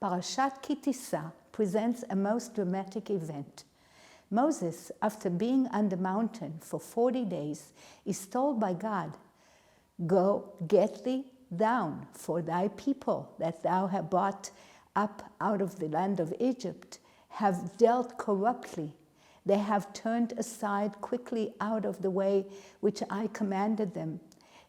Parashat Tisa presents a most dramatic event. Moses, after being on the mountain for 40 days, is told by God, "Go, get thee down, for thy people that thou hast brought up out of the land of Egypt have dealt corruptly. They have turned aside quickly out of the way which I commanded them.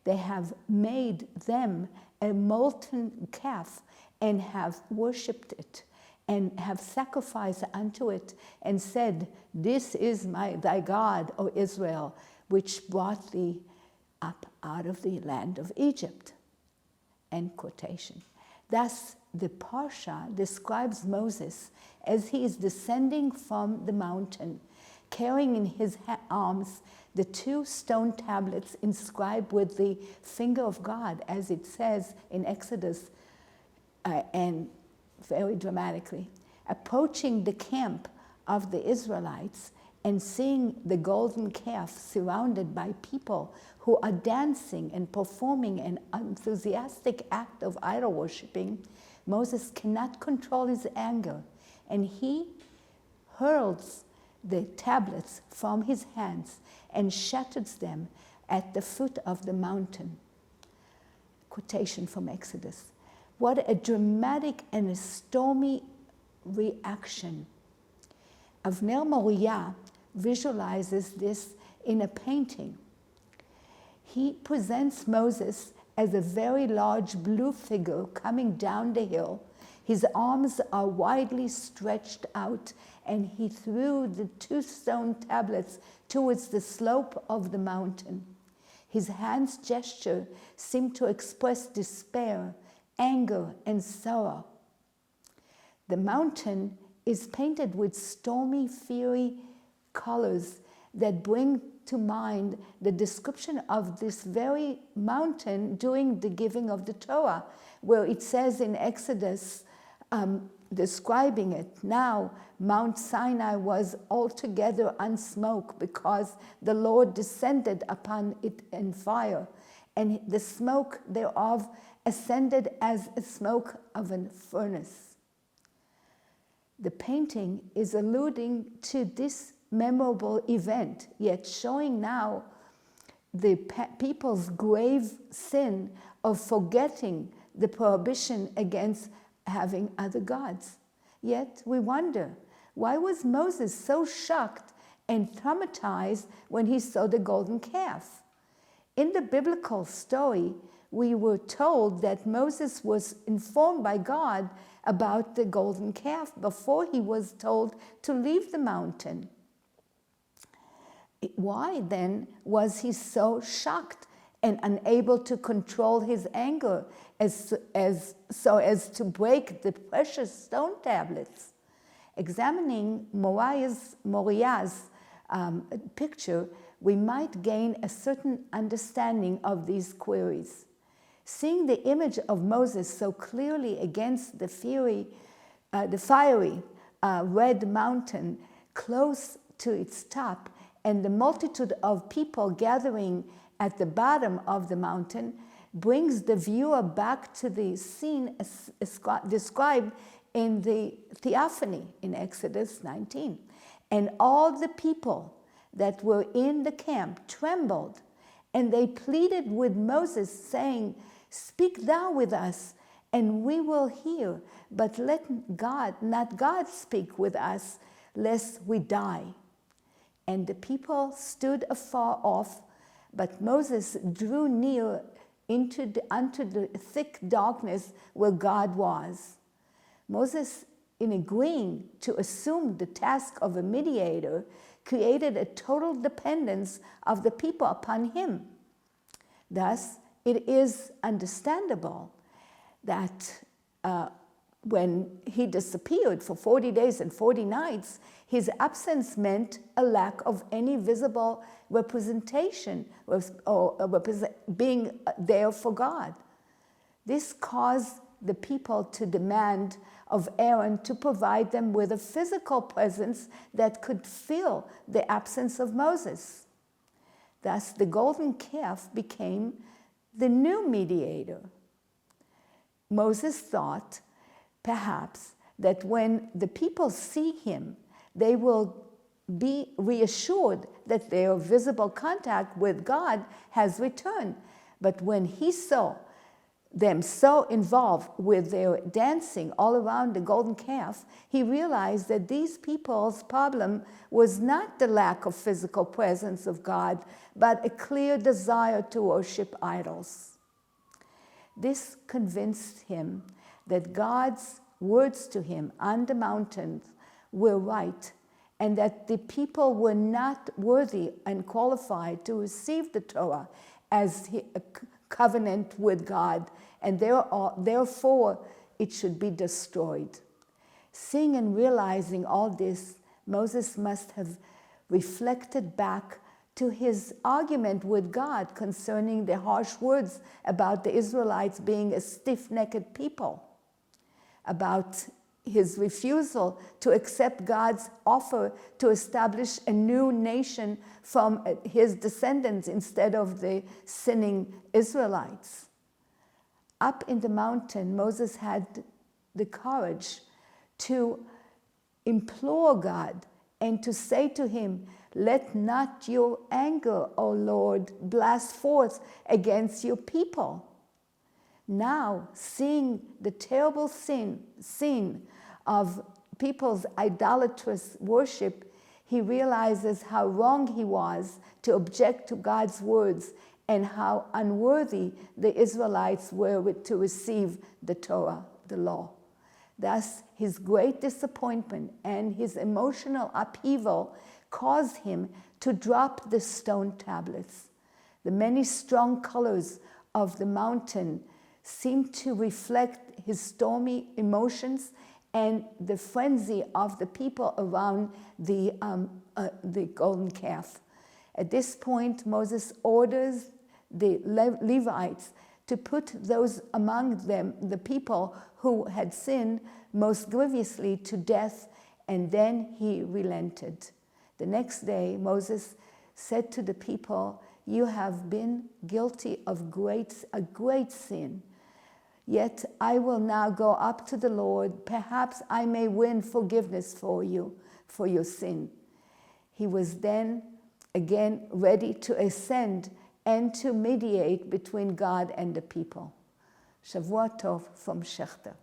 They have made them a molten calf and have worshipped it, and have sacrificed unto it, and said, This is thy God, O Israel, which brought thee up out of the land of Egypt." End quotation. Thus, the parasha describes Moses as he is descending from the mountain, carrying in his arms the 2 stone tablets inscribed with the finger of God, as it says in Exodus, and very dramatically, approaching the camp of the Israelites and seeing the golden calf surrounded by people who are dancing and performing an enthusiastic act of idol worshipping, Moses cannot control his anger, and he hurls the tablets from his hands and shatters them at the foot of the mountain. Quotation from Exodus. What a dramatic and a stormy reaction. Avner Moriah visualizes this in a painting. He presents Moses as a very large blue figure coming down the hill. His arms are widely stretched out, and he threw the 2 stone tablets towards the slope of the mountain. His hands gesture seemed to express despair, anger, and sorrow. The mountain is painted with stormy, fiery colors that bring to mind the description of this very mountain during the giving of the Torah, where it says in Exodus, describing it, now Mount Sinai was altogether on smoke because the Lord descended upon it in fire, and the smoke thereof ascended as a smoke of a furnace. The painting is alluding to this memorable event, yet showing now the people's grave sin of forgetting the prohibition against having other gods. Yet we wonder, why was Moses so shocked and traumatized when he saw the golden calf? In the biblical story, we were told that Moses was informed by God about the golden calf before he was told to leave the mountain. Why then was he so shocked and unable to control his anger so as to break the precious stone tablets? Examining Moriah's picture, we might gain a certain understanding of these queries. Seeing the image of Moses so clearly against the fiery red mountain close to its top, and the multitude of people gathering at the bottom of the mountain, brings the viewer back to the scene described in the theophany in Exodus 19. And all the people that were in the camp trembled, and they pleaded with Moses, saying, "Speak thou with us, and we will hear, but let not God speak with us, lest we die." And the people stood afar off, but Moses drew near unto the thick darkness where God was. Moses, in agreeing to assume the task of a mediator, created a total dependence of the people upon him. Thus, it is understandable that when he disappeared for 40 days and 40 nights, his absence meant a lack of any visible representation or being there for God. This caused the people to demand of Aaron to provide them with a physical presence that could fill the absence of Moses. Thus, the golden calf became the new mediator. Moses thought, perhaps, that when the people see him, they will be reassured that their visible contact with God has returned. But when he saw them so involved with their dancing all around the golden calf, he realized that these people's problem was not the lack of physical presence of God, but a clear desire to worship idols. This convinced him that God's words to him on the mountains were right, and that the people were not worthy and qualified to receive the Torah as a covenant with God, and therefore it should be destroyed. Seeing and realizing all this, Moses must have reflected back to his argument with God concerning the harsh words about the Israelites being a stiff-necked people, about his refusal to accept God's offer to establish a new nation from his descendants instead of the sinning Israelites. Up in the mountain, Moses had the courage to implore God and to say to him, "Let not your anger, O Lord, blast forth against your people." Now, seeing the terrible sin of people's idolatrous worship, he realizes how wrong he was to object to God's words and how unworthy the Israelites were to receive the Torah, the law. Thus, his great disappointment and his emotional upheaval caused him to drop the stone tablets. The many strong colors of the mountain seemed to reflect his stormy emotions and the frenzy of the people around the golden calf. At this point, Moses orders the Levites to put those among them, the people who had sinned most grievously, to death, and then he relented. The next day, Moses said to the people, "You have been guilty of a great sin. Yet I will now go up to the Lord. Perhaps I may win forgiveness for you, for your sin." He was then again ready to ascend and to mediate between God and the people. Shavua Tov from Schechter.